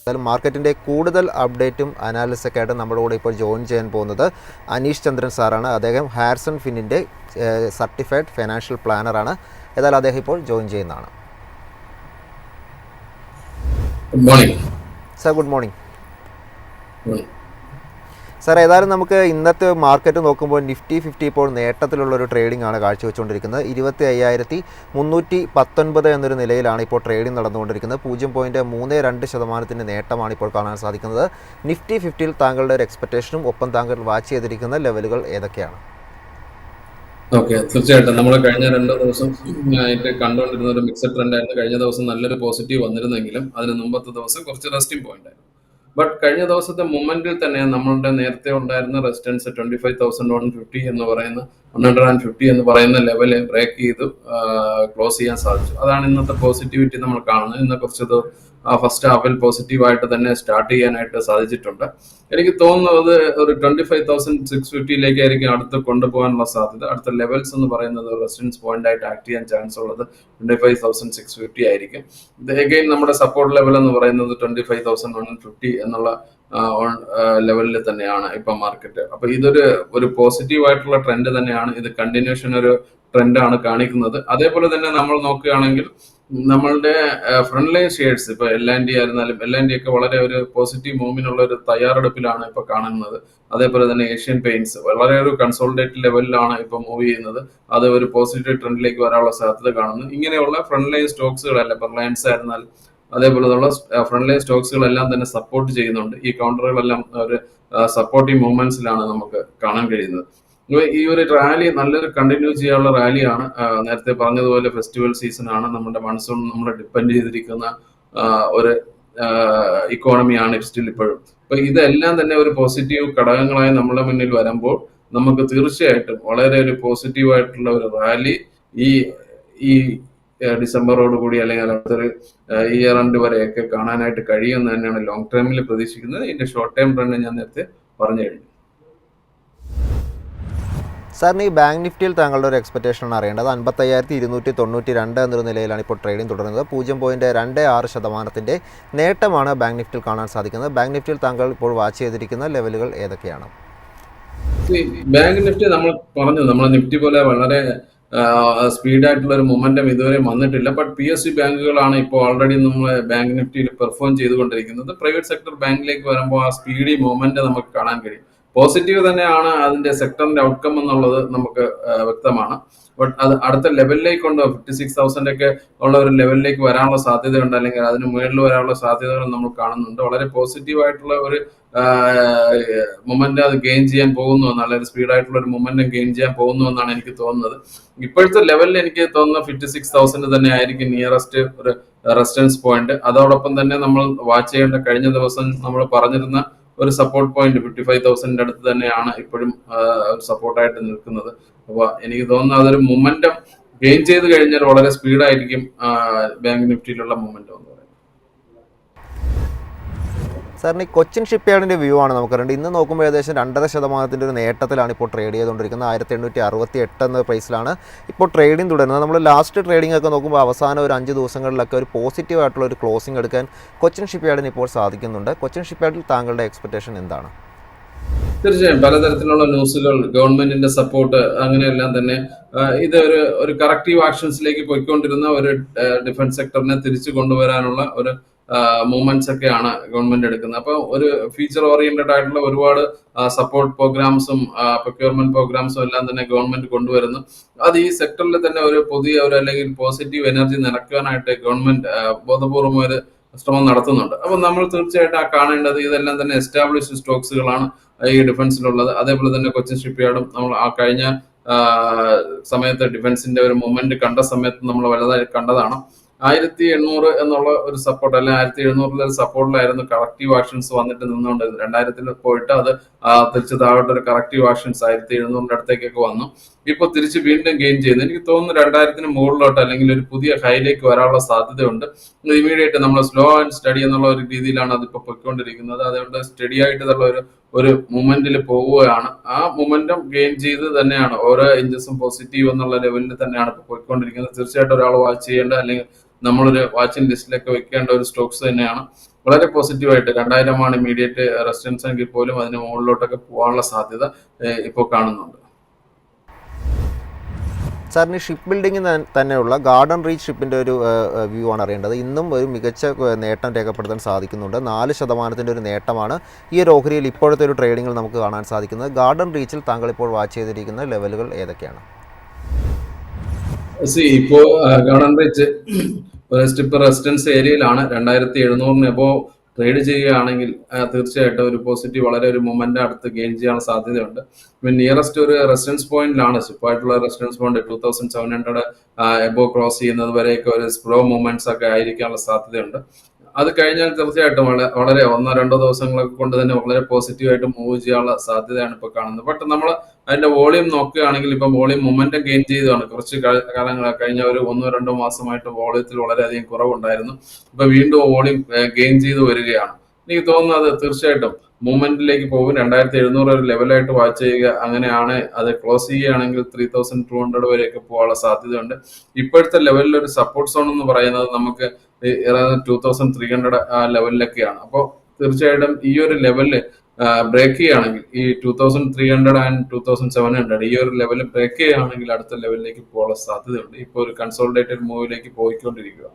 മാർക്കറ്റിൻ്റെ കൂടുതൽ അപ്ഡേറ്റും അനാലിസിസൊക്കെ ആയിട്ട് നമ്മുടെ കൂടെ ഇപ്പോൾ ജോയിൻ ചെയ്യാൻ പോകുന്നത് അനീഷ് ചന്ദ്രൻ സാറാണ്. അദ്ദേഹം ഹാരിസൺ ഫിന്നിൻ്റെ സർട്ടിഫൈഡ് ഫൈനാൻഷ്യൽ പ്ലാനറാണ്. ഏതായാലും അദ്ദേഹം ഇപ്പോൾ ജോയിൻ ചെയ്യുന്നതാണ്. Good morning sir. Good morning sir. ഏതായാലും നമുക്ക് ഇന്നത്തെ മാർക്കറ്റ് നോക്കുമ്പോൾ നിഫ്റ്റി 50 ഇപ്പോൾ നേട്ടത്തിലുള്ളൊരു ട്രേഡിംഗ് ആണ് കാഴ്ചവെച്ചുകൊണ്ടിരിക്കുന്നത്. 25,319 എന്നൊരു നിലയിലാണ് ഇപ്പോൾ ട്രേഡിംഗ് നടന്നുകൊണ്ടിരിക്കുന്നത്. 0.32% നേട്ടമാണ് ഇപ്പോൾ കാണാൻ സാധിക്കുന്നത്. നിഫ്റ്റി 50യിൽ താങ്കളുടെ ഒരു എക്സ്പെക്റ്റേഷനും ഒപ്പം താങ്കൾ വാച്ച് ചെയ്തിരിക്കുന്ന ലെവലുകൾ ഏതൊക്കെയാണ്? ഓക്കെ, തീർച്ചയായിട്ടും നമ്മൾ കഴിഞ്ഞ 2 ദിവസം ആയിട്ട് കണ്ടുകൊണ്ടിരുന്ന ഒരു മിക്സഡ് ട്രെൻഡ് ആയിരുന്നു. കഴിഞ്ഞ ദിവസം നല്ലൊരു പോസിറ്റീവ് വന്നിരുന്നെങ്കിലും അതിന് മുമ്പത്തെ ദിവസം കുറച്ച് റെസ്റ്റിംഗ് പോയിന്റ് ആയിരുന്നു. ബട്ട് കഴിഞ്ഞ ദിവസത്തെ മൊമെന്റിൽ തന്നെ നമ്മളുടെ നേരത്തെ ഉണ്ടായിരുന്ന റെസിസ്റ്റൻസ് 25,150 എന്ന് പറയുന്ന 150 എന്ന് പറയുന്ന ലെവല് ബ്രേക്ക് ചെയ്ത് ക്ലോസ് ചെയ്യാൻ സാധിച്ചു. അതാണ് ഇന്നത്തെ പോസിറ്റിവിറ്റി നമ്മൾ കാണുന്നത്. ഇന്ന് കുറച്ചത് ഫസ്റ്റ് ഹാഫിൽ പോസിറ്റീവായിട്ട് തന്നെ സ്റ്റാർട്ട് ചെയ്യാനായിട്ട് സാധിച്ചിട്ടുണ്ട്. എനിക്ക് തോന്നുന്നത് ഒരു 25,650 ആയിരിക്കും അടുത്ത് കൊണ്ടുപോകാനുള്ള സാധ്യത. അടുത്ത ലെവൽസ് എന്ന് പറയുന്നത് റെസിസ്റ്റൻസ് പോയിന്റ് ആയിട്ട് ആക്ട് ചെയ്യാൻ ചാൻസ് ഉള്ളത് 25,650 ആയിരിക്കും. അഗൈൻ നമ്മുടെ സപ്പോർട്ട് ലെവൽ എന്ന് പറയുന്നത് 25,150 എന്നുള്ള ലെവലിൽ തന്നെയാണ് ഇപ്പൊ മാർക്കറ്റ്. അപ്പൊ ഇതൊരു പോസിറ്റീവ് ആയിട്ടുള്ള ട്രെൻഡ് തന്നെയാണ്. ഇത് കണ്ടിന്യൂഷൻ ഒരു ട്രെൻഡാണ് കാണിക്കുന്നത്. അതേപോലെ തന്നെ നമ്മൾ നോക്കുകയാണെങ്കിൽ നമ്മളുടെ ഫ്രണ്ട് ലൈൻ ഷെയർസ് ഇപ്പൊ L&T ആയിരുന്നാലും L&T ഒക്കെ വളരെ ഒരു പോസിറ്റീവ് മൂവിനുള്ള ഒരു തയ്യാറെടുപ്പിലാണ് ഇപ്പൊ കാണുന്നത്. അതേപോലെ തന്നെ ഏഷ്യൻ പെയിന്റ്സ് വളരെ ഒരു കൺസോളിഡേറ്റഡ് ലെവലിലാണ് ഇപ്പൊ മൂവ് ചെയ്യുന്നത്. അത് ഒരു പോസിറ്റീവ് ട്രെൻഡിലേക്ക് വരാനുള്ള സാധ്യത കാണുന്നു. ഇങ്ങനെയുള്ള ഫ്രണ്ട് ലൈൻ സ്റ്റോക്സുകളല്ല, റിലയൻസ് ആയിരുന്നാലും അതേപോലെയുള്ള ഫ്രണ്ട് ലൈൻ സ്റ്റോക്സുകളെല്ലാം തന്നെ സപ്പോർട്ട് ചെയ്യുന്നുണ്ട്. ഈ കൗണ്ടറുകളെല്ലാം ഒരു സപ്പോർട്ടീവ് മൂവ്മെന്റ്സിലാണ് നമുക്ക് കാണാൻ കഴിയുന്നത്. ഈ ഒരു റാലി നല്ലൊരു കണ്ടിന്യൂ ചെയ്യാനുള്ള റാലിയാണ്. നേരത്തെ പറഞ്ഞതുപോലെ ഫെസ്റ്റിവൽ സീസൺ ആണ്. നമ്മുടെ മൺസൂൺ നമ്മൾ ഡിപ്പെൻഡ് ചെയ്തിരിക്കുന്ന ഒരു ഇക്കോണമിയാണ് സ്റ്റിൽ ഇപ്പോഴും. അപ്പൊ ഇതെല്ലാം തന്നെ ഒരു പോസിറ്റീവ് ഘടകങ്ങളായി നമ്മുടെ മുന്നിൽ വരുമ്പോൾ നമുക്ക് തീർച്ചയായിട്ടും വളരെ ഒരു പോസിറ്റീവ് ആയിട്ടുള്ള ഒരു റാലി ഈ ഡിസംബറോട് കൂടി അല്ലെങ്കിൽ അടുത്തൊരു ഇയർ എൻഡ് വരെയൊക്കെ കാണാനായിട്ട് കഴിയുമെന്ന് തന്നെയാണ് ലോങ് ടേമിൽ പ്രതീക്ഷിക്കുന്നത്. ഇതിന്റെ ഷോർട്ട് ടൈം ട്രെൻഡ് ഞാൻ നേരത്തെ പറഞ്ഞു കഴിഞ്ഞു. സാറിന് ഈ ബാങ്ക് നിഫ്റ്റിയിൽ താങ്കളുടെ ഒരു എക്സ്പെക്റ്റേഷൻ ആണ് അറിയേണ്ടത്. 55,292 എന്നൊരു നിലയിലാണ് ഇപ്പോൾ ട്രേഡിംഗ് തുടരുന്നത്. 0.26% നേട്ടമാണ് ബാങ്ക് നിഫ്റ്റിയിൽ കാണാൻ സാധിക്കുന്നത്. ബാങ്ക് നിഫ്റ്റിയിൽ താങ്കൾ ഇപ്പോൾ വാച്ച് ചെയ്തിരിക്കുന്ന ലെവലുകൾ ഏതൊക്കെയാണ്? ബാങ്ക് നിഫ്റ്റി നമ്മൾ നിഫ്റ്റി പോലെ വളരെ സ്പീഡായിട്ടുള്ള ഒരു മൊമെന്റം ഇതുവരെ വന്നിട്ടില്ല. ബട്ട് PSU ബാങ്കുകളാണ് ഇപ്പോൾ ഓൾറെഡി നമ്മൾ ബാങ്ക് നിഫ്റ്റിയിൽ പെർഫോം ചെയ്തുകൊണ്ടിരിക്കുന്നത്. പ്രൈവറ്റ് സെക്ടർ ബാങ്കിലേക്ക് വരുമ്പോൾ ആ സ്പീഡി മൊമെന്റ് നമുക്ക് കാണാൻ കഴിയും. പോസിറ്റീവ് തന്നെയാണ് അതിന്റെ സെക്ടറിന്റെ ഔട്ട്കം എന്നുള്ളത് നമുക്ക് വ്യക്തമാണ്. ബട്ട് അത് അടുത്ത ലെവലിലേക്ക് കൊണ്ട് 56,000 ഒക്കെ ഉള്ള ഒരു ലെവലിലേക്ക് വരാനുള്ള സാധ്യതയുണ്ട്, അല്ലെങ്കിൽ അതിന് മുകളിൽ വരാനുള്ള സാധ്യതകൾ നമ്മൾ കാണുന്നുണ്ട്. വളരെ പോസിറ്റീവ് ആയിട്ടുള്ള ഒരു മൊമെന്റ് അത് ഗെയിൻ ചെയ്യാൻ പോകുന്നു, നല്ലൊരു സ്പീഡായിട്ടുള്ള ഒരു മൊമെന്റം ഗെയിൻ ചെയ്യാൻ പോകുന്നു എന്നാണ് എനിക്ക് തോന്നുന്നത്. ഇപ്പോഴത്തെ ലെവലിൽ എനിക്ക് തോന്നുന്ന 56,000 തന്നെ ആയിരിക്കും നിയറസ്റ്റ് ഒരു റെസിസ്റ്റൻസ് പോയിന്റ്. അതോടൊപ്പം തന്നെ നമ്മൾ വാച്ച് ചെയ്യേണ്ട കഴിഞ്ഞ ദിവസം നമ്മൾ പറഞ്ഞിരുന്ന ഒരു സപ്പോർട്ട് പോയിന്റ് 55,000 അടുത്ത് തന്നെയാണ് ഇപ്പോഴും സപ്പോർട്ടായിട്ട് നിൽക്കുന്നത്. അപ്പൊ എനിക്ക് തോന്നുന്നു അതൊരു മൊമെന്റം ഗെയിൻ ചെയ്ത് കഴിഞ്ഞാൽ വളരെ സ്പീഡായിരിക്കും ബാങ്ക് നിഫ്റ്റിയിലുള്ള മൊമെന്റം എന്ന് പറയുന്നത്. സാറിന് ഈ കൊച്ചിൻ ഷിപ്പ്യാർഡിൻ്റെ വ്യൂ ആണ് നമുക്കറിയേണ്ടത്. ഇന്ന് നോക്കുമ്പോൾ ഏകദേശം 2.5% ഒരു നേട്ടത്തിലാണ് ഇപ്പോൾ ട്രേഡ് ചെയ്തുകൊണ്ടിരിക്കുന്നത്. 1868 എന്ന പ്രൈസിലാണ് ഇപ്പോൾ ട്രേഡിംഗ് തുടരുന്നത്. നമ്മൾ ലാസ്റ്റ് ട്രേഡിംഗ് ഒക്കെ നോക്കുമ്പോൾ അവസാനം ഒരു 5 ദിവസങ്ങളിലൊക്കെ ഒരു പോസിറ്റീവ് ആയിട്ടുള്ള ഒരു ക്ലോസിംഗ് എടുക്കാൻ കൊച്ചിൻ ഷിപ്പ്യാർഡിന് ഇപ്പോൾ സാധിക്കുന്നുണ്ട്. കൊച്ചിൻ ഷിപ്പ്യാർഡിൽ താങ്കളുടെ എക്സ്പെക്റ്റേഷൻ എന്താണ്? തീർച്ചയായും പലതരത്തിലുള്ള ന്യൂസുകൾ, ഗവൺമെന്റിന്റെ സപ്പോർട്ട്, അങ്ങനെയെല്ലാം തന്നെ ഇത് ഒരു കറക്റ്റീവ് ആക്ഷൻസിലേക്ക് പോയിക്കൊണ്ടിരുന്ന ഒരു ഡിഫൻസ് സെക്ടറിനെ തിരിച്ചു കൊണ്ടുവരാനുള്ള ഒരു മൂവ്മെന്റ്സ് ഒക്കെയാണ് ഗവൺമെന്റ് എടുക്കുന്നത്. അപ്പൊ ഒരു ഫീച്ചർ ഓറിയന്റഡ് ആയിട്ടുള്ള ഒരുപാട് സപ്പോർട്ട് പ്രോഗ്രാംസും പ്രൊക്യൂർമെന്റ് പ്രോഗ്രാംസും എല്ലാം തന്നെ ഗവൺമെന്റ് കൊണ്ടുവരുന്നു. അത് ഈ സെക്ടറിൽ തന്നെ ഒരു പുതിയ ഒരു അല്ലെങ്കിൽ പോസിറ്റീവ് എനർജി നിറയ്ക്കാനായിട്ട് ഗവൺമെന്റ് ബോധപൂർവം ഒരു ശ്രമം നടത്തുന്നുണ്ട്. അപ്പൊ നമ്മൾ തീർച്ചയായിട്ടും കാണേണ്ടത് ഇതെല്ലാം തന്നെ എസ്റ്റാബ്ലിഷ്ഡ് സ്റ്റോക്സുകളാണ് ഈ ഡിഫൻസിലുള്ളത്. അതേപോലെ തന്നെ കൊച്ചിൻ ഷിപ്പ്യാർഡും നമ്മൾ ആ കഴിഞ്ഞ സമയത്ത് ഡിഫൻസിന്റെ ഒരു മൊമെന്റ് കണ്ട സമയത്ത് നമ്മൾ വലുതായി കണ്ടതാണ്. 1800 എന്നുള്ള ഒരു സപ്പോർട്ട്, അല്ലെങ്കിൽ 1700 ഒരു സപ്പോർട്ടിലായിരുന്നു കറക്റ്റീവ് ആക്ഷൻസ് വന്നിട്ട് നിന്നുകൊണ്ട് 2000 പോയിട്ട് അത് തിരിച്ച് താഴോട്ട് ഒരു കറക്റ്റീവ് ആക്ഷൻസ് 1700 അടുത്തേക്കൊക്കെ വന്നു. ഇപ്പൊ തിരിച്ച് വീണ്ടും ഗെയിൻ ചെയ്യുന്നു. എനിക്ക് തോന്നുന്നു 2000 മുകളിലോട്ട് അല്ലെങ്കിൽ ഒരു പുതിയ ഹൈയിലേക്ക് വരാനുള്ള സാധ്യതയുണ്ട്. ഇമീഡിയറ്റ് നമ്മൾ സ്ലോ ആൻഡ് സ്റ്റഡി എന്നുള്ള ഒരു രീതിയിലാണ് അതിപ്പോ പൊയ്ക്കൊണ്ടിരിക്കുന്നത്. അതുകൊണ്ട് സ്റ്റഡി ആയിട്ടുള്ള ഒരു മൂവ്മെന്റിൽ പോവുകയാണ്. ആ മൂവ്മെന്റം ഗെയിൻ ചെയ്ത് തന്നെയാണ് ഓരോ ഇഞ്ചസും പോസിറ്റീവ് എന്നുള്ള ലെവലിൽ തന്നെയാണ് ഇപ്പൊ പോയിക്കൊണ്ടിരിക്കുന്നത്. തീർച്ചയായിട്ടും ഒരാൾ വാച്ച് ചെയ്യേണ്ട അല്ലെങ്കിൽ നമ്മളൊരു വാച്ചിങ് ലിസ്റ്റിലൊക്കെ വെക്കേണ്ട ഒരു സ്റ്റോക്സ് തന്നെയാണ്. വളരെ പോസിറ്റീവായിട്ട് 2000 ഇമീഡിയറ്റ് റെസിസ്റ്റൻസ് എങ്കിൽ പോലും അതിന് മുകളിലോട്ടൊക്കെ പോകാനുള്ള സാധ്യത ഇപ്പോൾ കാണുന്നുണ്ട്. സാറിന് ഷിപ്പ് ബിൽഡിംഗ് തന്നെയുള്ള ഗാർഡൻ റീച്ച് ഷിപ്പിൻ്റെ ഒരു വ്യൂ ആണ് അറിയേണ്ടത്. ഇന്നും ഒരു മികച്ച നേട്ടം രേഖപ്പെടുത്താൻ സാധിക്കുന്നുണ്ട്. 4% ഒരു നേട്ടമാണ് ഈ ഒരു ഓഹരിയിൽ ഇപ്പോഴത്തെ ഒരു ട്രേഡിങ്ങിൽ നമുക്ക് കാണാൻ സാധിക്കുന്നത്. ഗാർഡൻ റീച്ചിൽ താങ്കൾ ഇപ്പോൾ വാച്ച് ചെയ്തിരിക്കുന്ന ലെവലുകൾ ഏതൊക്കെയാണ്? ഇപ്പോ ഗാർഡൻ റീച്ച് ഒരു സ്റ്റിപ്പ് റെസിസ്റ്റൻസ് ഏരിയയിലാണ്. 2700 എബോ ട്രേഡ് ചെയ്യുകയാണെങ്കിൽ തീർച്ചയായിട്ടും ഒരു പോസിറ്റീവ് വളരെ ഒരു മൊമെന്റ് അടുത്ത് ഗെയിൻ ചെയ്യാൻ സാധ്യതയുണ്ട്. നിയറസ്റ്റ് ഒരു റെസിസ്റ്റൻസ് പോയിന്റിലാണ് സ്റ്റിപ്പായിട്ടുള്ള റെസിസ്റ്റൻസ് പോയിന്റ് 2700 എബോ ക്രോസ് ചെയ്യുന്നത് വരെയൊക്കെ ഒരു സ്ലോ മൂവ്മെന്റ്സ് ഒക്കെ ആയിരിക്കാനുള്ള സാധ്യതയുണ്ട്. അത് കഴിഞ്ഞാൽ തീർച്ചയായിട്ടും വളരെ 1-2 ദിവസങ്ങളൊക്കെ കൊണ്ട് തന്നെ വളരെ പോസിറ്റീവായിട്ട് മൂവ് ചെയ്യാനുള്ള സാധ്യതയാണ് ഇപ്പോൾ കാണുന്നത്. ബട്ട് നമ്മൾ അതിന്റെ വോളിയം നോക്കുകയാണെങ്കിൽ ഇപ്പം വോളിയം മൊമെന്റം ഗെയിൻ ചെയ്തതാണ്. കുറച്ച് കാലങ്ങൾ കഴിഞ്ഞ ഒരു 1-2 മാസമായിട്ട് വോളിയത്തിൽ വളരെയധികം കുറവുണ്ടായിരുന്നു. ഇപ്പൊ വീണ്ടും വോളിയം ഗെയിൻ ചെയ്ത് വരികയാണ്. എനിക്ക് തോന്നുന്നത് തീർച്ചയായിട്ടും മൂവ്മെന്റിലേക്ക് പോകും. 2700 ഒരു ലെവലായിട്ട് വാച്ച് ചെയ്യുക. അങ്ങനെയാണ് അത് ക്ലോസ് ചെയ്യുകയാണെങ്കിൽ 3200 വരെയൊക്കെ പോകാനുള്ള സാധ്യതയുണ്ട്. ഇപ്പോഴത്തെ ലെവലിൽ ഒരു സപ്പോർട്ട് സോൺ എന്ന് പറയുന്നത് നമുക്ക് 2300 ആ ലെവലിലൊക്കെയാണ്. അപ്പോൾ തീർച്ചയായിട്ടും ഈ ഒരു ലെവലിൽ ബ്രേക്ക് ചെയ്യുകയാണെങ്കിൽ ഈ 2300 ആൻഡ് 2700 ഈ ഒരു ലെവലിൽ ബ്രേക്ക് ചെയ്യുകയാണെങ്കിൽ അടുത്ത ലെവലിലേക്ക് പോകാനുള്ള സാധ്യതയുണ്ട്. ഇപ്പോൾ ഒരു കൺസോളിഡേറ്റഡ് മൂവിലേക്ക് പോയിക്കൊണ്ടിരിക്കുക.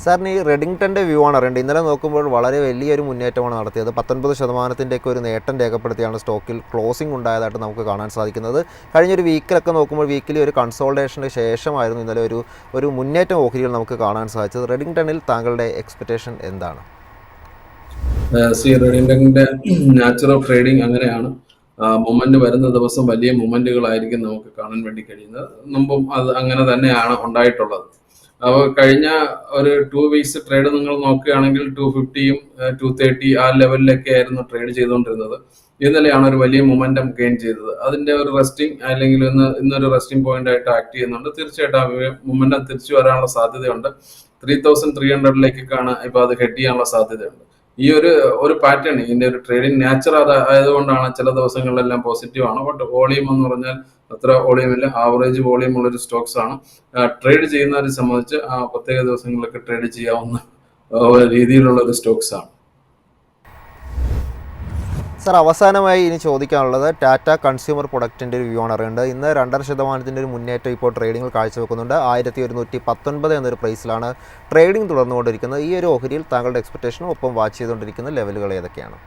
സാറിന് ഈ റെഡിങ്ടൻ്റെ വ്യൂ ആണ് അറിയേണ്ടത്. ഇന്നലെ നോക്കുമ്പോൾ വളരെ വലിയൊരു മുന്നേറ്റമാണ് നടത്തിയത്. 19% ഒരു നേട്ടം രേഖപ്പെടുത്തിയാണ് സ്റ്റോക്കിൽ ക്ലോസിംഗ് ഉണ്ടായതായിട്ട് നമുക്ക് കാണാൻ സാധിക്കുന്നത്. കഴിഞ്ഞൊരു വീക്കിലൊക്കെ നോക്കുമ്പോൾ വീക്കിലി ഒരു കൺസോൾട്ടേഷന് ശേഷമായിരുന്നു ഇന്നലെ ഒരു മുന്നേറ്റം ഓഹരികൾ നമുക്ക് കാണാൻ സാധിച്ചത്. റെഡിങ്ടണിൽ താങ്കളുടെ എക്സ്പെക്റ്റേഷൻ എന്താണ്? റെഡിങ്ടണിന്റെ നാച്ചർ ഓഫ് ട്രേഡിംഗ് അങ്ങനെയാണ്. മൊമെന്റ് വരുന്ന ദിവസം വലിയ മൊമെന്റുകളായിരിക്കും നമുക്ക് കാണാൻ വേണ്ടി കഴിയുന്നത്. മുമ്പും അത് അങ്ങനെ തന്നെയാണ് ഉണ്ടായിട്ടുള്ളത്. അപ്പോൾ കഴിഞ്ഞ ഒരു 2 വീക്സ് ട്രേഡ് നിങ്ങൾ നോക്കുകയാണെങ്കിൽ 250 230 ആ ലെവലിലൊക്കെ ആയിരുന്നു ട്രേഡ് ചെയ്തുകൊണ്ടിരുന്നത്. ഇന്നലെയാണ് ഒരു വലിയ മൊമെന്റം ഗെയിൻ ചെയ്തത്. അതിന്റെ ഒരു റെസ്റ്റിംഗ് അല്ലെങ്കിൽ ഇന്നൊരു റെസ്റ്റിംഗ് പോയിന്റ് ആയിട്ട് ആക്ട് ചെയ്യുന്നുണ്ട്. തീർച്ചയായിട്ടും ആ മൊമെന്റം തിരിച്ചു വരാനുള്ള സാധ്യതയുണ്ട്. 3300 ഇപ്പൊ അത് ഹെഡ് ചെയ്യാനുള്ള സാധ്യതയുണ്ട്. ഈ ഒരു പാറ്റേൺ ഇതിന്റെ ഒരു ട്രേഡിംഗ് നാച്ചർ ആയതുകൊണ്ടാണ് ചില ദിവസങ്ങളിലെല്ലാം പോസിറ്റീവ് ആണ്. ബട്ട് വോളിയം എന്ന് പറഞ്ഞാൽ അത്ര വോളിയം ഇല്ല. ആവറേജ് വോളിയം ഉള്ളൊരു സ്റ്റോക്സ് ആണ്. ട്രേഡ് ചെയ്യുന്നവരെ സംബന്ധിച്ച് പ്രത്യേക ദിവസങ്ങളിലൊക്കെ ട്രേഡ് ചെയ്യാവുന്ന രീതിയിലുള്ള ഒരു സ്റ്റോക്സ് ആണ്. സാർ, അവസാനമായി ഇനി ചോദിക്കാനുള്ളത് ടാറ്റ കൺസ്യൂമർ പ്രൊഡക്റ്റിൻ്റെ ഒരു വ്യൂ ആണ് അറിയേണ്ടത്. ഇന്ന് 2.5% ഒരു മുന്നേറ്റം ഇപ്പോൾ ട്രേഡിങ്ങിൽ കാഴ്ചവെക്കുന്നുണ്ട്. 1119 എന്നൊരു പ്രൈസിലാണ് ട്രേഡിംഗ് തുടർന്നുകൊണ്ടിരിക്കുന്നത്. ഈ ഒരു ഓഹരിയിൽ താങ്കളുടെ എക്സ്പെക്റ്റേഷനും ഒപ്പം വാച്ച് ചെയ്തുകൊണ്ടിരിക്കുന്ന ലെവലുകൾ ഏതൊക്കെയാണ്?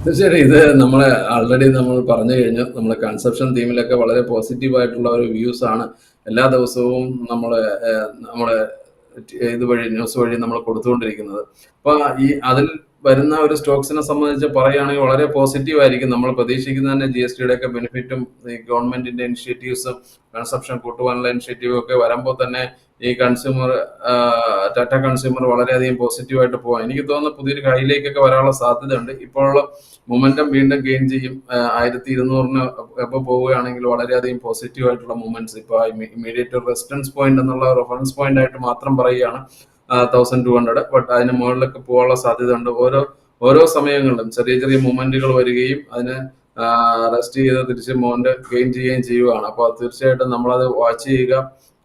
തീർച്ചയായിട്ടും ഇത് ആൾറെഡി നമ്മൾ പറഞ്ഞു കഴിഞ്ഞു. നമ്മുടെ കൺസെപ്ഷൻ തീമിലൊക്കെ വളരെ പോസിറ്റീവായിട്ടുള്ള ഒരു വ്യൂസ് ആണ് എല്ലാ ദിവസവും നമ്മളെ ഇതുവഴി ന്യൂസ് വഴി നമ്മൾ കൊടുത്തുകൊണ്ടിരിക്കുന്നത്. അപ്പൊ അതിൽ വരുന്ന ഒരു സ്റ്റോക്സിനെ സംബന്ധിച്ച് പറയുകയാണെങ്കിൽ വളരെ പോസിറ്റീവ് ആയിരിക്കും. നമ്മൾ പ്രതീക്ഷിക്കുന്ന തന്നെ GSTയുടെ ഒക്കെ ബെനിഫിറ്റും ഈ ഗവൺമെന്റിന്റെ ഇനിഷ്യേറ്റീവ്സും കൺസപ്ഷൻ കൂട്ടുവാനുള്ള ഇനിഷ്യേറ്റീവും ഒക്കെ വരുമ്പോൾ തന്നെ ഈ ടാറ്റ കൺസ്യൂമർ വളരെയധികം പോസിറ്റീവായിട്ട് പോകാം. എനിക്ക് തോന്നുന്നു പുതിയൊരു ഹൈയിലേക്കൊക്കെ വരാനുള്ള സാധ്യതയുണ്ട്. ഇപ്പോഴുള്ള മൊമെന്റം വീണ്ടും ഗെയിൻ ചെയ്യും. 1200 എപ്പോൾ പോവുകയാണെങ്കിൽ വളരെയധികം പോസിറ്റീവായിട്ടുള്ള മൂവ്മെന്റ്സ്. ഇപ്പൊ ഇമീഡിയറ്റ് റെസിസ്റ്റൻസ് പോയിന്റ് എന്നുള്ള റെഫറൻസ് പോയിന്റ് ആയിട്ട് മാത്രം പറയുകയാണ് 1200. ബട്ട് അതിന് മുകളിലൊക്കെ പോകാനുള്ള സാധ്യത ഉണ്ട്. ഓരോ സമയങ്ങളിലും ചെറിയ ചെറിയ മൂവ്മെന്റുകൾ വരികയും അതിന് റെസ്റ്റ് ചെയ്ത് തിരിച്ച് മൊമെന്റ് ഗെയിൻ ചെയ്യുകയും ചെയ്യുകയാണ്. അപ്പോൾ തീർച്ചയായിട്ടും നമ്മളത് വാച്ച് ചെയ്യുക.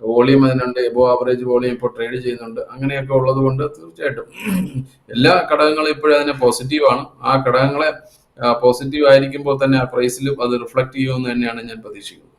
വോളിയം അതിനുണ്ട്. എബോ ആവറേജ് വോളിയം ഇപ്പോൾ ട്രേഡ് ചെയ്യുന്നുണ്ട്. അങ്ങനെയൊക്കെ ഉള്ളത് കൊണ്ട് തീർച്ചയായിട്ടും എല്ലാ ഘടകങ്ങളും ഇപ്പോഴും അതിന് പോസിറ്റീവാണ്. ആ ഘടകങ്ങളെ പോസിറ്റീവ് ആയിരിക്കുമ്പോൾ തന്നെ ആ പ്രൈസിലും അത് റിഫ്ലക്ട് ചെയ്യുമെന്ന് തന്നെയാണ് ഞാൻ പ്രതീക്ഷിക്കുന്നത്.